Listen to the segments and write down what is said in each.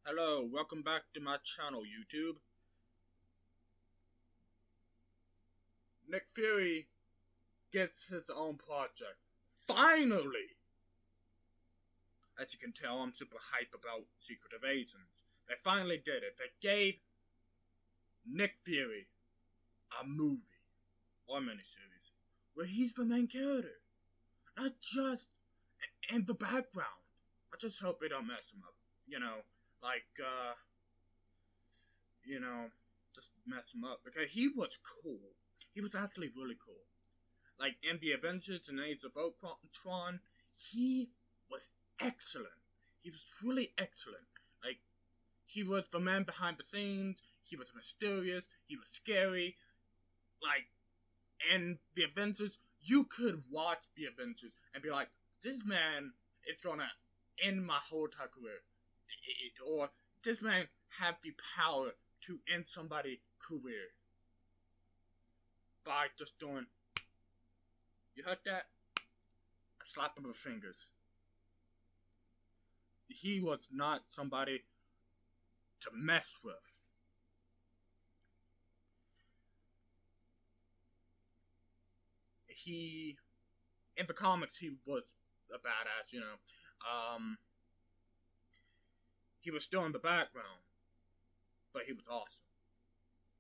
Hello, welcome back to my channel, YouTube. Nick Fury gets his own project. Finally! As you can tell, I'm super hype about Secret Invasions. They finally did it. They gave Nick Fury a movie or miniseries where he's the main character. Not just in the background. I just hope they don't mess him up. Like, you know, just mess him up. Because he was cool. He was actually really cool. Like in the Avengers and Age of Ultron, he was excellent. He was really excellent. Like, he was the man behind the scenes, he was mysterious, he was scary. Like, in the Avengers, you could watch the Avengers and be like, this man is gonna end my whole entire career. Or this man have the power to end somebody's career by just doing, you heard that? A slap of the fingers. He was not somebody to mess with. He, in the comics, he was a badass. He was still in the background, but he was awesome.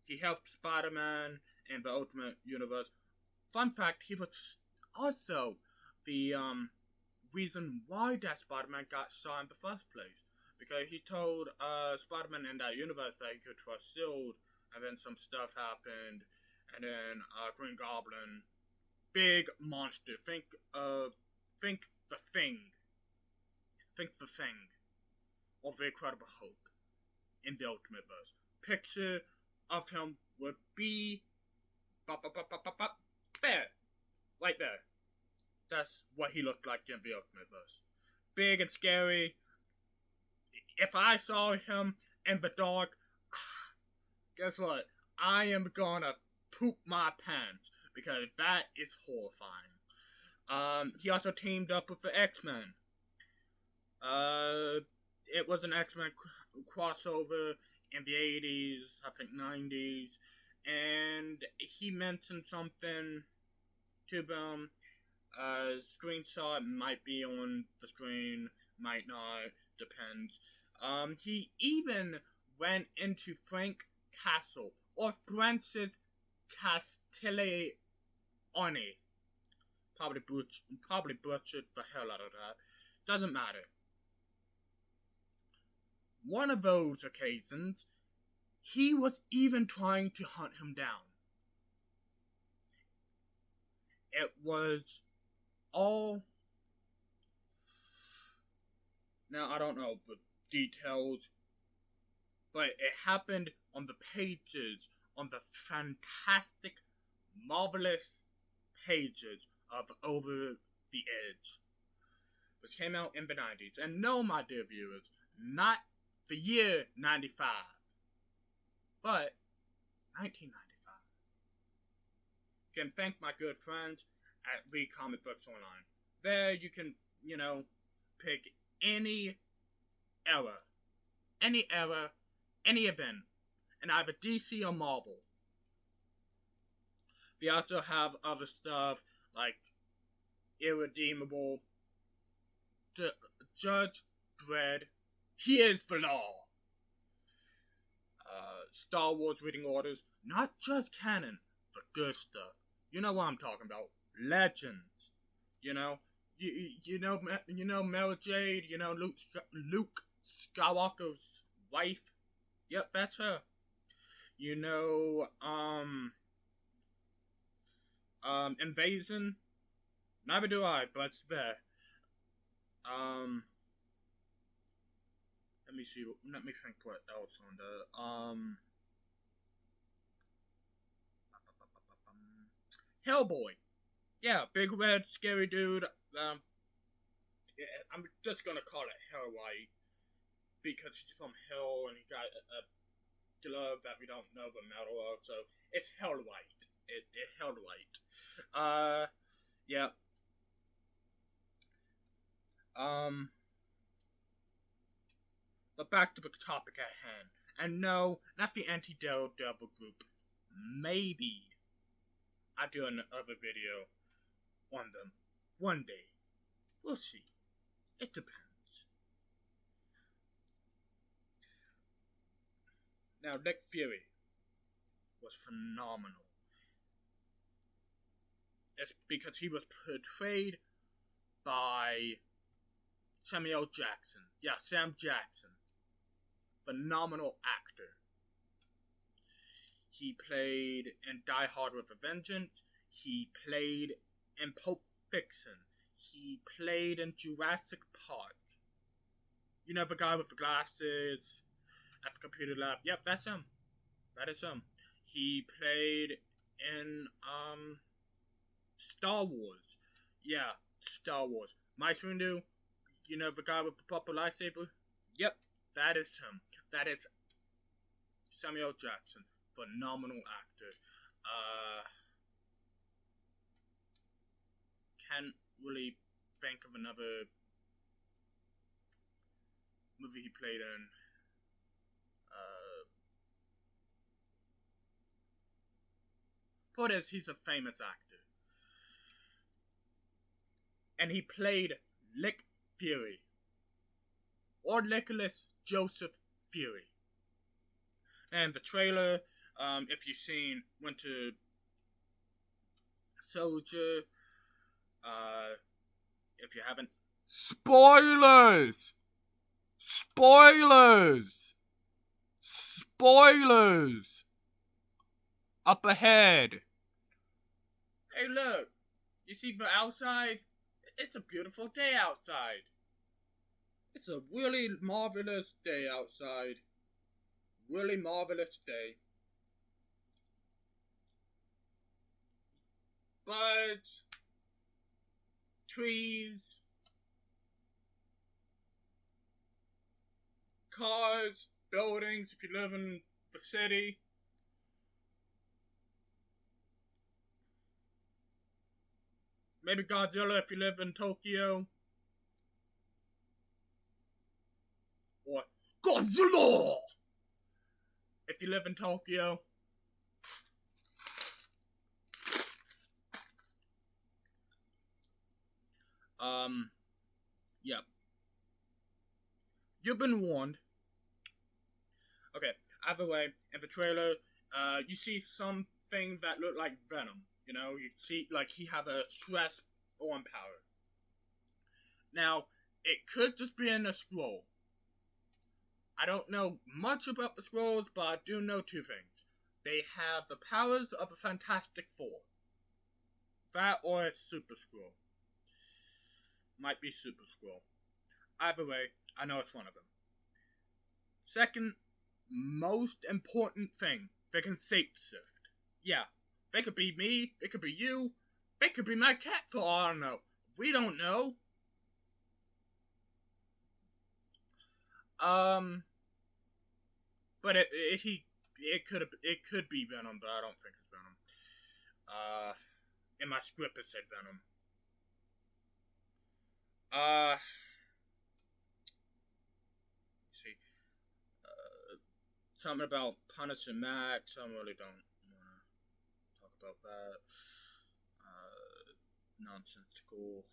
He helped Spider-Man in the Ultimate Universe. Fun fact, he was also the reason why that Spider-Man got shot in the first place. Because he told Spider-Man in that universe that he could trust Shield, and then some stuff happened, and then Green Goblin, big monster. Think the Thing, or the Incredible Hulk in the Ultimate Verse. Picture of him would be there, right there. That's what he looked like in the Ultimate Verse. Big and scary. If I saw him in the dark, guess what? I am gonna poop my pants because that is horrifying. He also teamed up with the X-Men. It was an X-Men crossover in the 80s, I think 90s, and he mentioned something to them. Screenshot might be on the screen, might not, depends. He even went into Frank Castle, or Francis Castiglione. Probably butchered the hell out of that. Doesn't matter. One of those occasions, he was even trying to hunt him down. It was all. Now, I don't know the details, but it happened on the pages, on the fantastic, marvelous pages of Over the Edge, which came out in the 90s. And no, my dear viewers, not the year 95, but 1995. You can thank my good friends at Read Comic Books Online. There you can, pick era, any era, any event, and either DC or Marvel. They also have other stuff like Irredeemable, Judge Dredd, He is the Law, Star Wars reading orders, not just canon, but good stuff. You know what I'm talking about. Legends. You know, Mary Jade. Luke Skywalker's wife. Yep, that's her. You know, Invasion. Neither do I, but it's there. Let me see. Let me think what else on the Hellboy. Yeah, big red scary dude. I'm just gonna call it Hellboy because he's from Hell and he got a glove that we don't know the metal of, so it's Hellwhite. It Hellwhite. Yeah. Um, But back to the topic at hand. And no, not the anti-Daredevil group. Maybe I'll do another video on them one day. We'll see. It depends. Now, Nick Fury was phenomenal. It's because he was portrayed by Samuel Jackson. Yeah, Sam Jackson. Phenomenal actor. He played in Die Hard with a Vengeance. He played in Pulp Fiction. He played in Jurassic Park. You know the guy with the glasses at the computer lab? Yep, that's him. That is him. He played in Star Wars. Yeah, Star Wars. Mace Windu, you know the guy with the purple lightsaber? Yep, that is him. That is Samuel Jackson. Phenomenal actor. Can't really think of another movie he played in. Point is, he's a famous actor. And he played Nick Fury. Or Nicholas Joseph Fury. And the trailer, if you've seen Winter Soldier, if you haven't... Spoilers! Spoilers! Spoilers! Up ahead. Hey, look. You see the outside? It's a beautiful day outside. It's a really marvelous day outside. Really marvelous day. Birds. Trees. Cars. Buildings if you live in the city. Maybe Godzilla if you live in Tokyo. Or Godzilla if you live in Tokyo. Yeah. You've been warned. Okay, either way, in the trailer, you see something that looked like Venom. You know, you see, like, he have a stress on power. Now, it could just be in a scroll. I don't know much about the scrolls, but I do know two things. They have the powers of a Fantastic Four. That or a Super Skrull. Might be Super Skrull. Either way, I know it's one of them. Second, most important thing, they can shapeshift. Yeah, they could be me, they could be you, they could be my cat for all I don't know. We don't know. But it could be Venom, but I don't think it's Venom. In my script it said Venom. See, something about Punisher Max. I really don't want to talk about that. Nonsensical.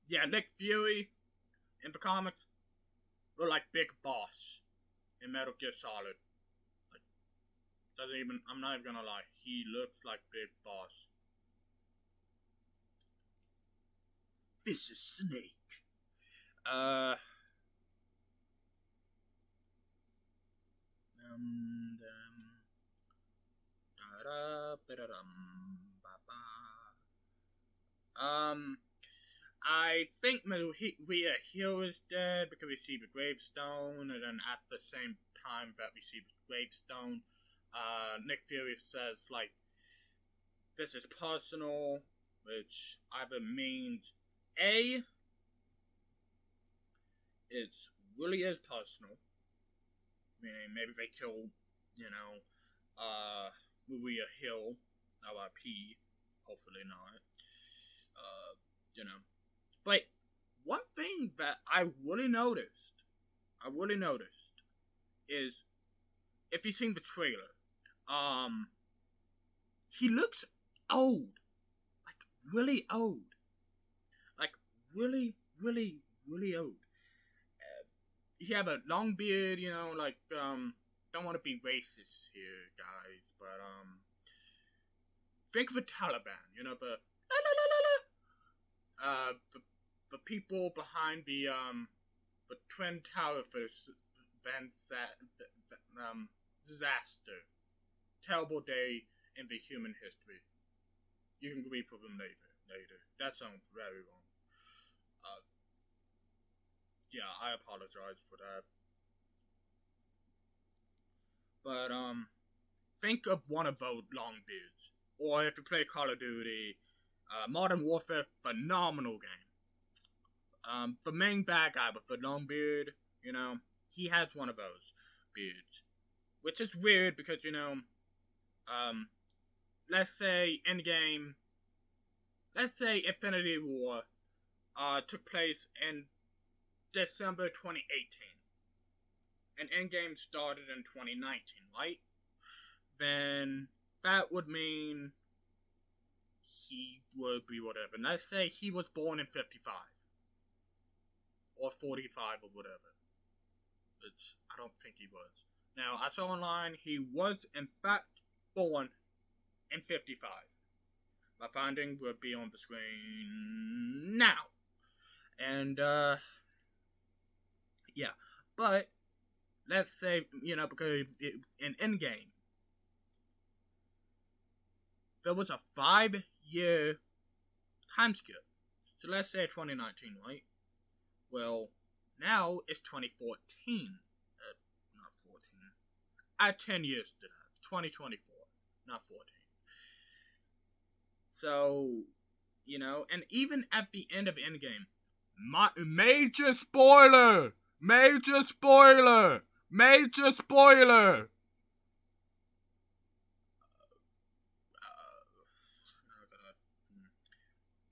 Yeah, Nick Fury in the comics look like Big Boss in Metal Gear Solid. Like, doesn't even. I'm not even gonna lie. He looks like Big Boss. This is Snake. I think Maria Hill is dead because we see the gravestone, and then at the same time that we see the gravestone, Nick Fury says, like, this is personal, which either means A, it's really is personal. Meaning maybe they kill, you know, Maria Hill, R.I.P. Hopefully not. You know, but one thing that I really noticed, is if you've seen the trailer, he looks old, like really old, like really, really old. He have a long beard, you know, like don't want to be racist here, guys, but think of the Taliban, you know, the the people behind the Twin Towers disaster, terrible day in the human history. You can grieve for them later. That sounds very wrong. Yeah, I apologize for that. But think of one of those long beards, or if you play Call of Duty, Modern Warfare, phenomenal game. The main bad guy with the long beard, you know, he has one of those beards, which is weird because, you know, let's say Endgame, let's say Infinity War, took place in December 2018, and Endgame started in 2019, right? Then that would mean he would be whatever. Let's say he was born in 55 or 45 or whatever, which I don't think he was. Now, I saw online he was in fact born in 55. My finding will be on the screen now. And, yeah. But, let's say, you know, because in Endgame, there was a 5-year time skip. So let's say 2019, right? Well, now it's 2014. Not 14. Add 10 years to that. 2024, not 14. So, you know, and even at the end of Endgame, major spoiler! Major spoiler! Major spoiler!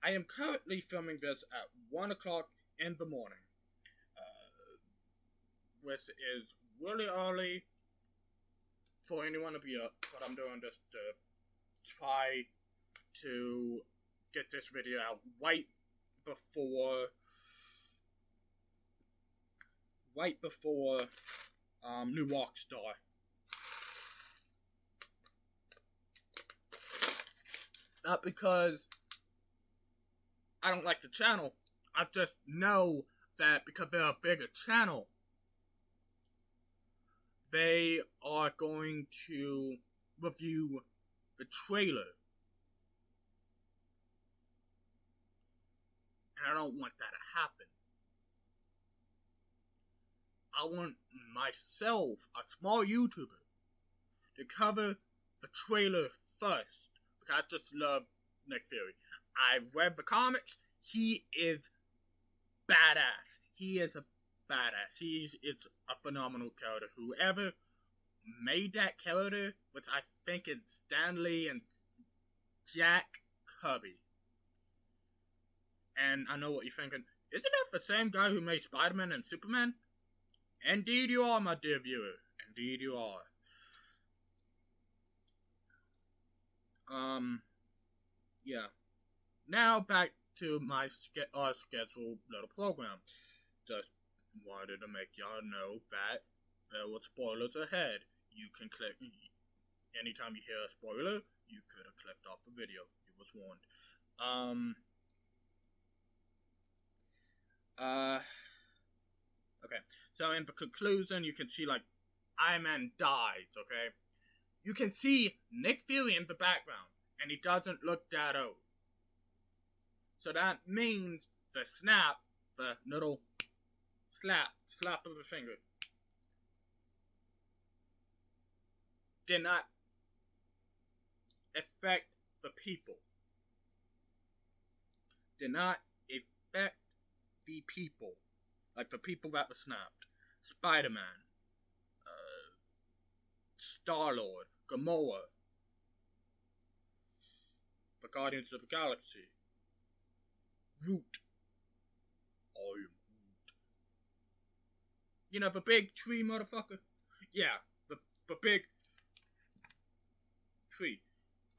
I am currently filming this at 1 o'clock in the morning, which is really early for anyone to be up, but I'm doing this to try to get this video out before New Rockstar. Not because I don't like the channel. I just know that because they're a bigger channel, they are going to review the trailer. And I don't want that to happen. I want myself, a small YouTuber, to cover the trailer first. Because I just love Nick Fury. I read the comics. He is badass. He is a badass. He is a phenomenal character. Whoever made that character, which I think is Stan Lee and Jack Kirby. And I know what you're thinking. Isn't that the same guy who made Spider-Man and Superman? Indeed you are, my dear viewer. Indeed you are. Yeah. Now back to my scheduled little program. Just wanted to make y'all know that there were spoilers ahead. You can click. Anytime you hear a spoiler, you could have clicked off the video. You was warned. Okay. So in the conclusion, you can see like Iron Man dies. Okay. You can see Nick Fury in the background, and he doesn't look that old. So that means the snap, the little slap of the finger, did not affect the people. Did not affect the people. Like the people that were snapped. Spider-Man. Star-Lord. Gamora. The Guardians of the Galaxy. Groot. I am Groot. You know, the big tree motherfucker? Yeah, the big tree.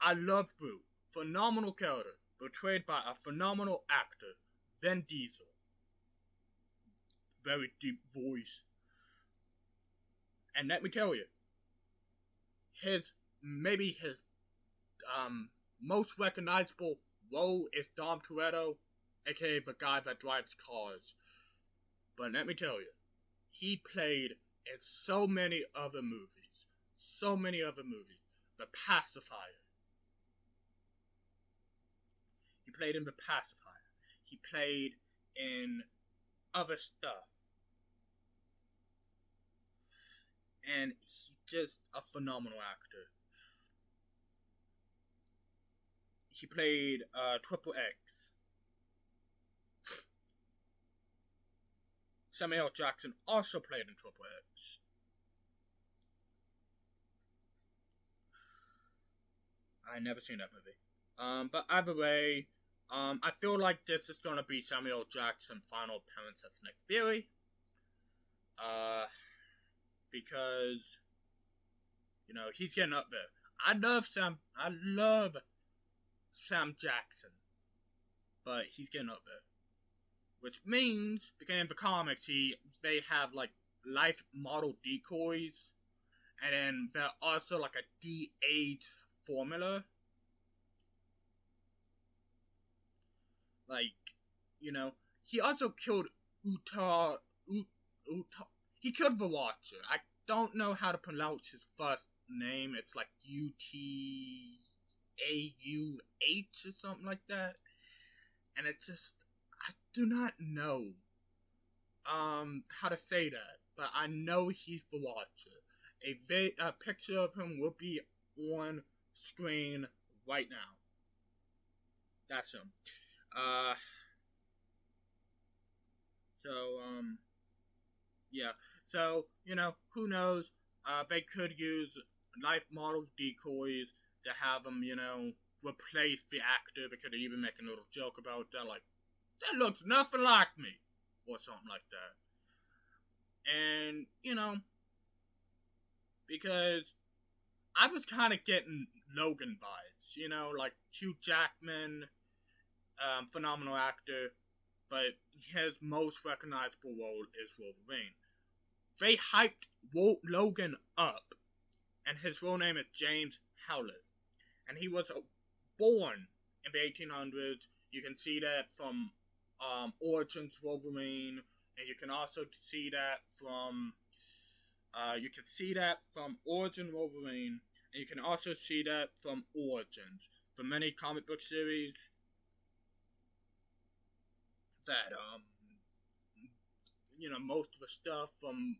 I love Groot. Phenomenal character. Portrayed by a phenomenal actor. Vin Diesel. Very deep voice. And let me tell you, maybe his most recognizable role is Dom Toretto, aka the guy that drives cars. But let me tell you, he played in so many other movies. So many other movies. The Pacifier. He played in The Pacifier. He played in other stuff. And he's just a phenomenal actor. He played Triple X. Samuel L. Jackson also played in Triple X. I never seen that movie. But either way, I feel like this is gonna be Samuel L. Jackson's final appearance as Nick Fury. Because, you know, he's getting up there. I love Sam Jackson, but he's getting up there. Which means, beginning of the comics, they have like life model decoys, and then they're also like a de-age formula. Like, you know, he also killed Uta. He killed the Watcher. I don't know how to pronounce his first name. It's like Utauh or something like that. And it's just, I do not know how to say that, but I know he's the Watcher. A picture of him will be on screen right now. That's him. Yeah. So, you know, who knows? They could use life model decoys to have them, you know, replace the actor. They could even make a little joke about that, like, that looks nothing like me, or something like that. And, you know, because I was kind of getting Logan vibes, you know, like Hugh Jackman, phenomenal actor, but his most recognizable role is Wolverine. They hyped Logan up, and his real name is James Howlett, and he was born in the 1800s. You can see that from Origins Wolverine, and you can also see that from Origin Wolverine, and you can also see that from Origins, the many comic book series that you know, most of the stuff from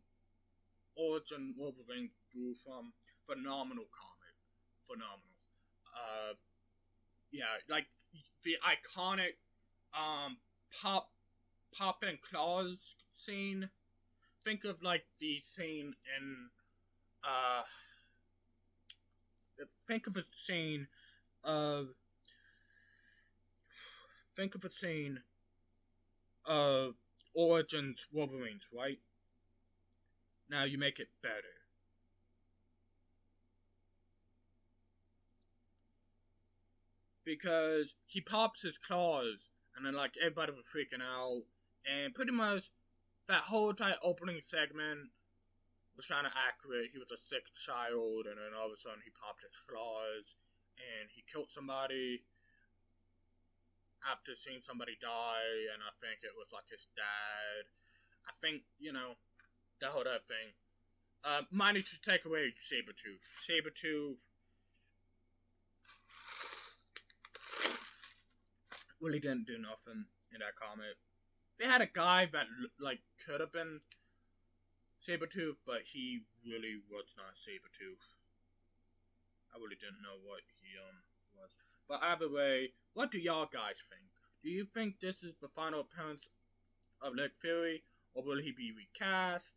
Origin Wolverine drew from. Phenomenal comic. Phenomenal. Yeah, like the iconic Pop and Claws scene. Think of like the scene in think of a scene of Origins Wolverines, right? Now you make it better. Because he pops his claws, and then like everybody was freaking out, and pretty much that whole entire opening segment was kind of accurate. He was a sick child, and then all of a sudden he popped his claws, and he killed somebody after seeing somebody die, and I think it was like his dad. I think, you know, the whole other thing. Minus to take away Sabretooth. Sabretooth really didn't do nothing in that comic. They had a guy that like could have been Sabretooth, but he really was not Sabretooth. I really didn't know what he was. But either way, what do y'all guys think? Do you think this is the final appearance of Nick Fury, or will he be recast?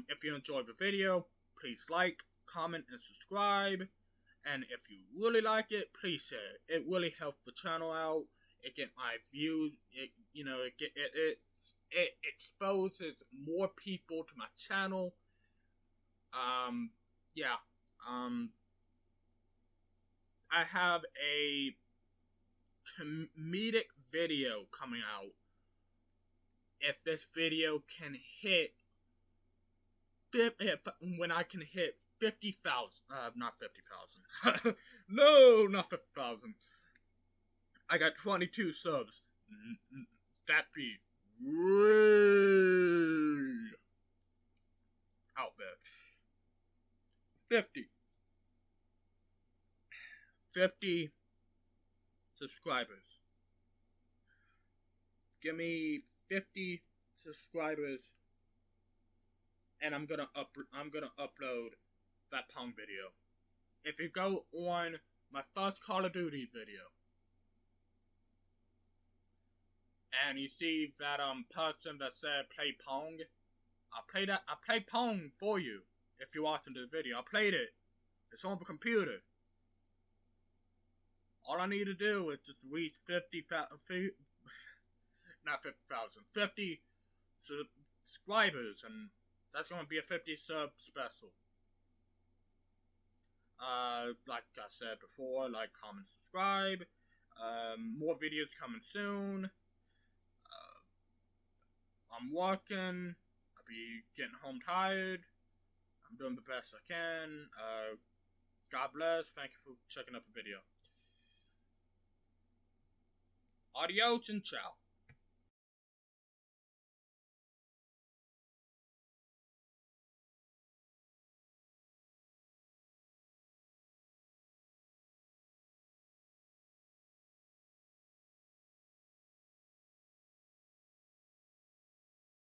If you enjoyed the video, please like, comment, and subscribe. And if you really like it, please share. It really helps the channel out. It get my views. It exposes more people to my channel. Yeah. I have a comedic video coming out. If this video can hit, when I can hit 50,000, not 50,000. No, not 50,000. I got 22 subs. That'd be way out there. 50 subscribers. Give me 50 subscribers, and I'm gonna upload that Pong video. If you go on my first Call of Duty video, and you see that person that said play Pong, I played Pong for you. If you're watching the video, I played it. It's on the computer. All I need to do is just reach 50 subscribers, and that's going to be a 50 sub special. Like I said before, like, comment, subscribe. More videos coming soon. I'm working. I'll be getting home tired. I'm doing the best I can. God bless. Thank you for checking out the video. Adios and ciao.